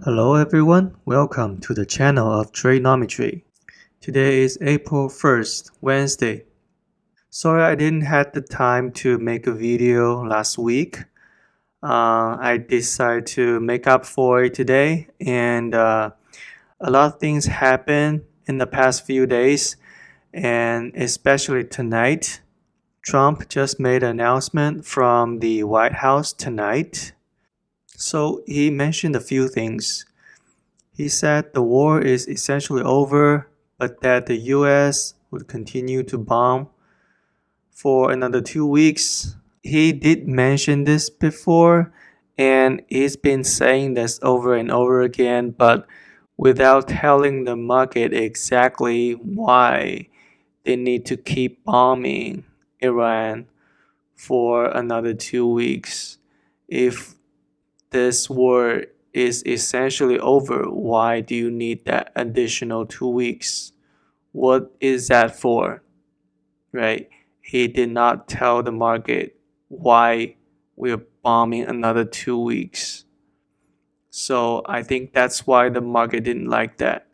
Hello everyone, welcome to the channel of Tradeometry. Today is April 1st, Wednesday. Sorry I didn't have the time to make a video last week. I decided to make up for it today, and a lot of things happened in the past few days, and especially tonight. Trump just made an announcement from the White House tonight. So he mentioned a few things. He said the war is essentially over, but that the US would continue to bomb for another 2 weeks. He did mention this before, and he's been saying this over and over again, but without telling the market exactly why they need to keep bombing Iran for another 2 weeks. If this war is essentially over, why do you need that additional 2 weeks? What is that for? Right? He did not tell the market why we're bombing another 2 weeks. So I think that's why the market didn't like that.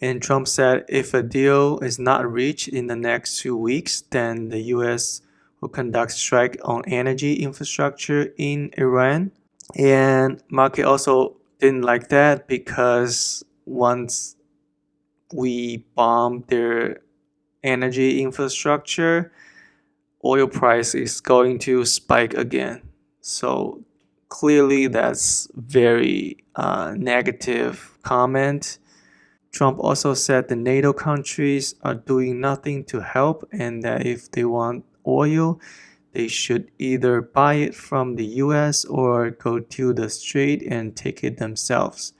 And Trump said if a deal is not reached in the next 2 weeks, then the US will conduct strike on energy infrastructure in Iran. And market also didn't like that because once we bomb their energy infrastructure, oil price is going to spike again. So clearly that's very negative comment. Trump also said the NATO countries are doing nothing to help, and that if they want oil, they should either buy it from the US or go to the strait and take it themselves.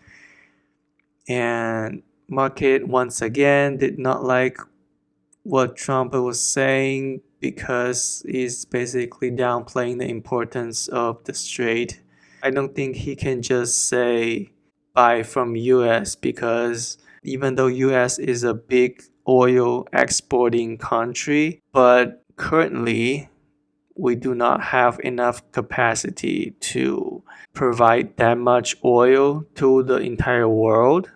And market once again did not like what Trump was saying because he's basically downplaying the importance of the strait. I don't think he can just say buy from US because even though US is a big oil exporting country, but currently we do not have enough capacity to provide that much oil to the entire world.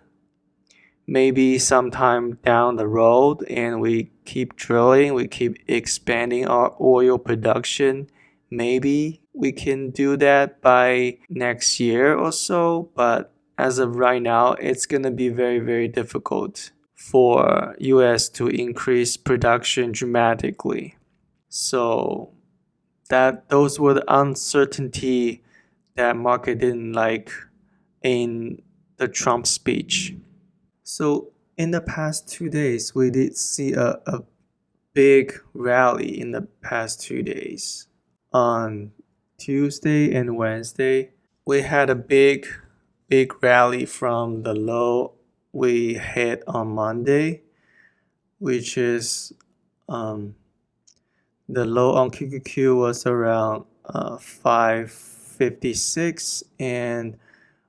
Maybe sometime down the road and we keep drilling, we keep expanding our oil production, maybe we can do that by next year or so, but as of right now, it's going to be very, very difficult for US to increase production dramatically. So those were the uncertainty that market didn't like in the Trump speech. So in the past 2 days, we did see a big rally in the past 2 days. On Tuesday and Wednesday, we had a big rally from the low we hit on Monday, which is the low on QQQ was around 556, and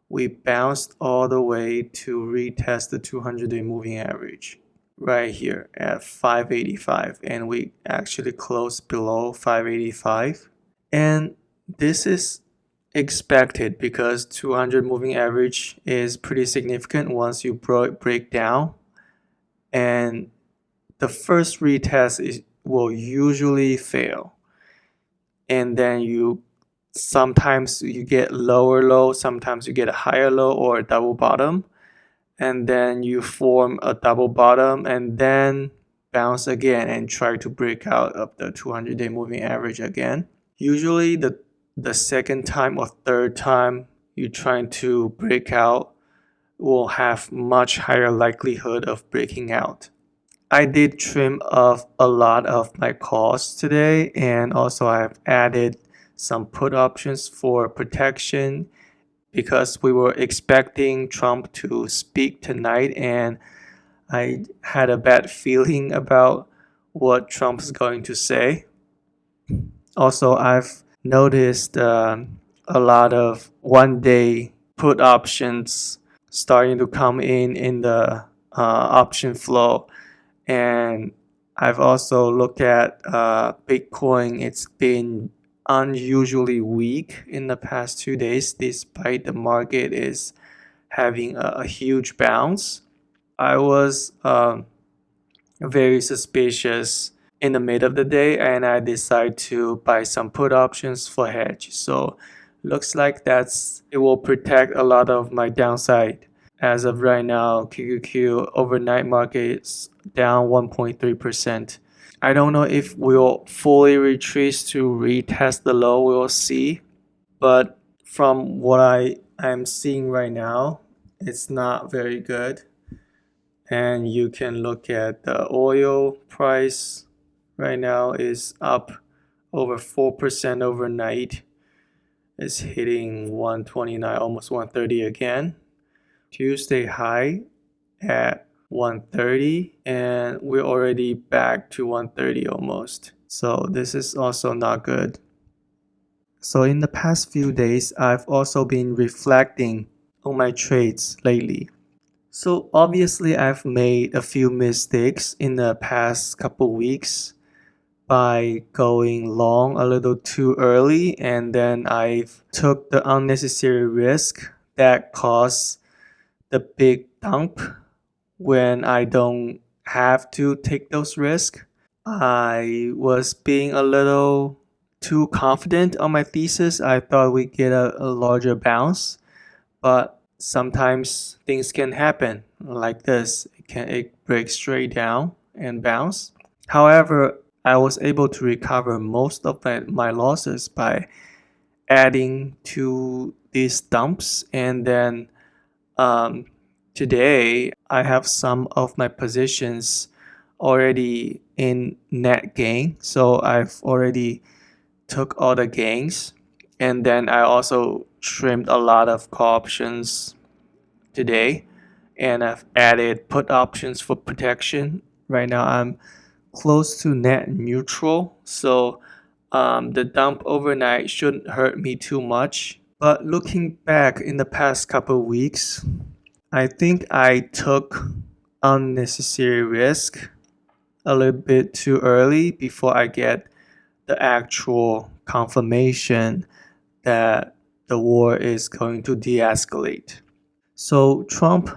we bounced all the way to retest the 200-day moving average right here at 585, and we actually closed below 585. And this is expected because 200 moving average is pretty significant once you break down, and the first retest will usually fail, and then sometimes you get lower low, sometimes you get a higher low or a double bottom, and then you form a double bottom and then bounce again and try to break out of the 200-day moving average again. Usually the second time or third time you're trying to break out will have much higher likelihood of breaking out. I did trim off a lot of my calls today, and also I've added some put options for protection because we were expecting Trump to speak tonight, and I had a bad feeling about what Trump's going to say. Also, I've noticed a lot of one-day put options starting to come in the option flow. And I've also looked at Bitcoin. It's been unusually weak in the past 2 days, despite the market is having a huge bounce. I was very suspicious in the mid of the day, and I decided to buy some put options for hedge. So looks like it will protect a lot of my downside. As of right now, QQQ overnight market is down 1.3%. I don't know if we'll fully retrace to retest the low, we'll see. But from what I'm seeing right now, it's not very good. And you can look at the oil price right now is up over 4% overnight. It's hitting 129, almost 130 again. Tuesday high at 130, and we're already back to 130 almost. So this is also not good. So in the past few days, I've also been reflecting on my trades lately. So obviously I've made a few mistakes in the past couple weeks by going long a little too early, and then I've took the unnecessary risk that caused the big dump when I don't have to take those risks. I was being a little too confident on my thesis. I thought we'd get a larger bounce, but sometimes things can happen like this. It breaks straight down and bounce. However, I was able to recover most of my losses by adding to these dumps, and then today I have some of my positions already in net gain, so I've already took all the gains, and then I also trimmed a lot of call options today, and I've added put options for protection. Right now I'm close to net neutral, so the dump overnight shouldn't hurt me too much. But looking back in the past couple weeks, I think I took unnecessary risk a little bit too early before I get the actual confirmation that the war is going to de-escalate. So Trump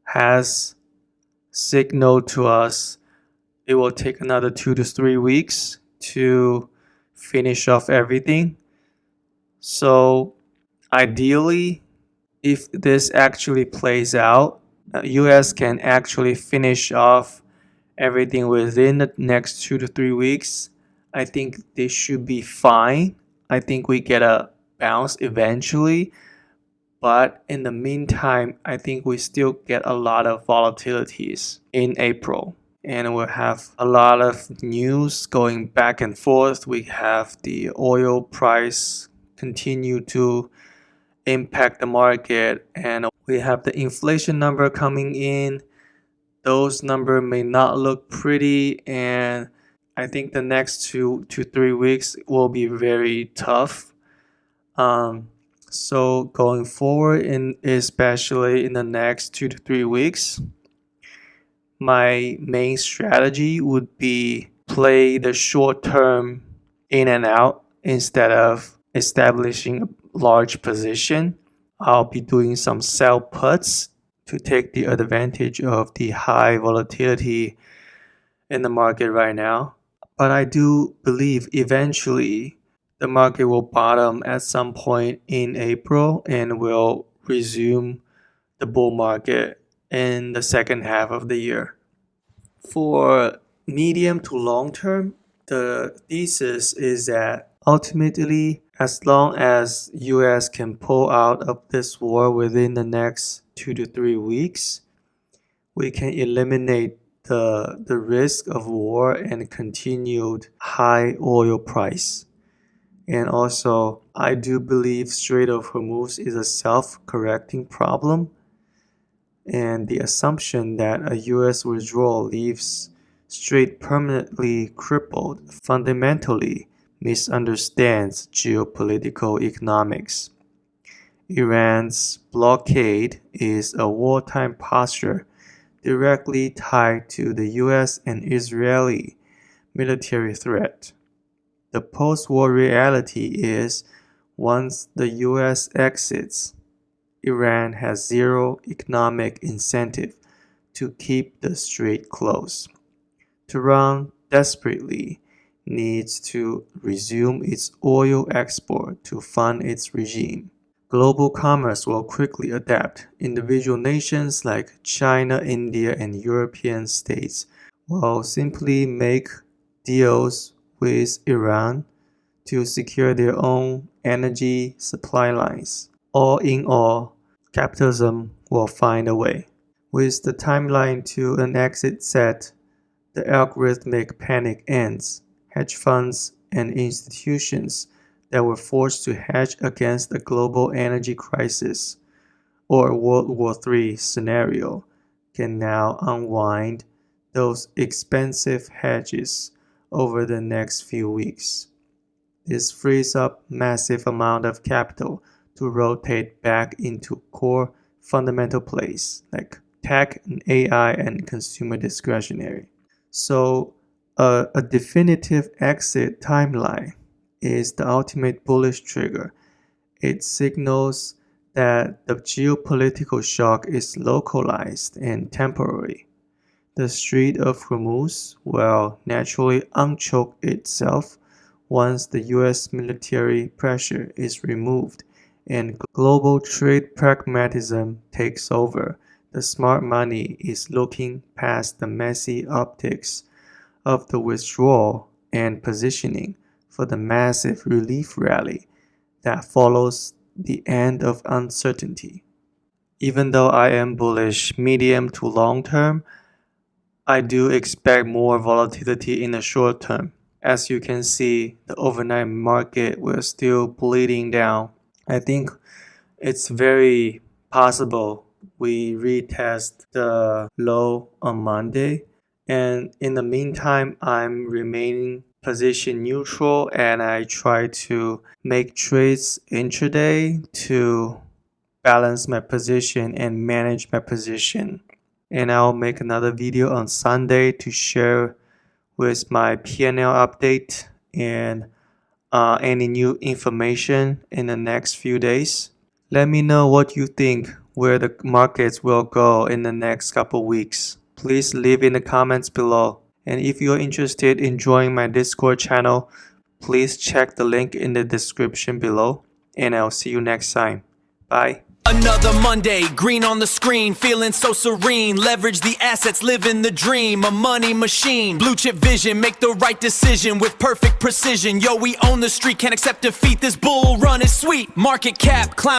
has signaled to us it will take another 2 to 3 weeks to finish off everything. So ideally, if this actually plays out, US can actually finish off everything within the next 2 to 3 weeks. I think they should be fine. I think we get a bounce eventually, but in the meantime, I think we still get a lot of volatilities in April, and we'll have a lot of news going back and forth. We have the oil price continue to impact the market, and we have the inflation number coming in. Those numbers may not look pretty, and I think the next 2 to 3 weeks will be very tough. So going forward, especially in the next 2 to 3 weeks, my main strategy would be play the short term in and out instead of establishing a large position. I'll be doing some sell puts to take the advantage of the high volatility in the market right now. But I do believe eventually the market will bottom at some point in April and will resume the bull market in the second half of the year. For medium to long term, the thesis is that ultimately, as long as US can pull out of this war within the next 2 to 3 weeks, we can eliminate the risk of war and continued high oil price. And also, I do believe Strait of Hormuz is a self-correcting problem, and the assumption that a US withdrawal leaves Strait permanently crippled fundamentally misunderstands geopolitical economics. Iran's blockade is a wartime posture directly tied to the US and Israeli military threat. The post-war reality is once the US exits, Iran has zero economic incentive to keep the strait closed. Tehran desperately needs to resume its oil export to fund its regime. Global commerce will quickly adapt. Individual nations like China, India, and European states will simply make deals with Iran to secure their own energy supply lines. All in all, capitalism will find a way. With the timeline to an exit set, the algorithmic panic ends. Hedge funds and institutions that were forced to hedge against a global energy crisis or a World War III scenario can now unwind those expensive hedges over the next few weeks. This frees up massive amount of capital to rotate back into core fundamental plays like tech and AI and consumer discretionary. So a definitive exit timeline is the ultimate bullish trigger. It signals that the geopolitical shock is localized and temporary. The Strait of Hormuz will naturally unchoke itself once the US military pressure is removed and global trade pragmatism takes over. The smart money is looking past the messy optics of the withdrawal and positioning for the massive relief rally that follows the end of uncertainty. Even though I am bullish medium to long term, I do expect more volatility in the short term. As you can see, the overnight market will still bleeding down. I think it's very possible we retest the low on Monday. And in the meantime, I'm remaining position neutral and I try to make trades intraday to balance my position and manage my position. And I'll make another video on Sunday to share with my P&L update and any new information in the next few days. Let me know what you think where the markets will go in the next couple weeks. Please leave in the comments below. And if you're interested in joining my Discord channel, please check the link in the description below. And I'll see you next time. Bye. Another Monday, green on the screen, feeling so serene. Leverage the assets, living the dream, a money machine. Blue chip vision, make the right decision with perfect precision. Yo, we own the street, can't accept defeat. This bull run is sweet. Market cap, clown.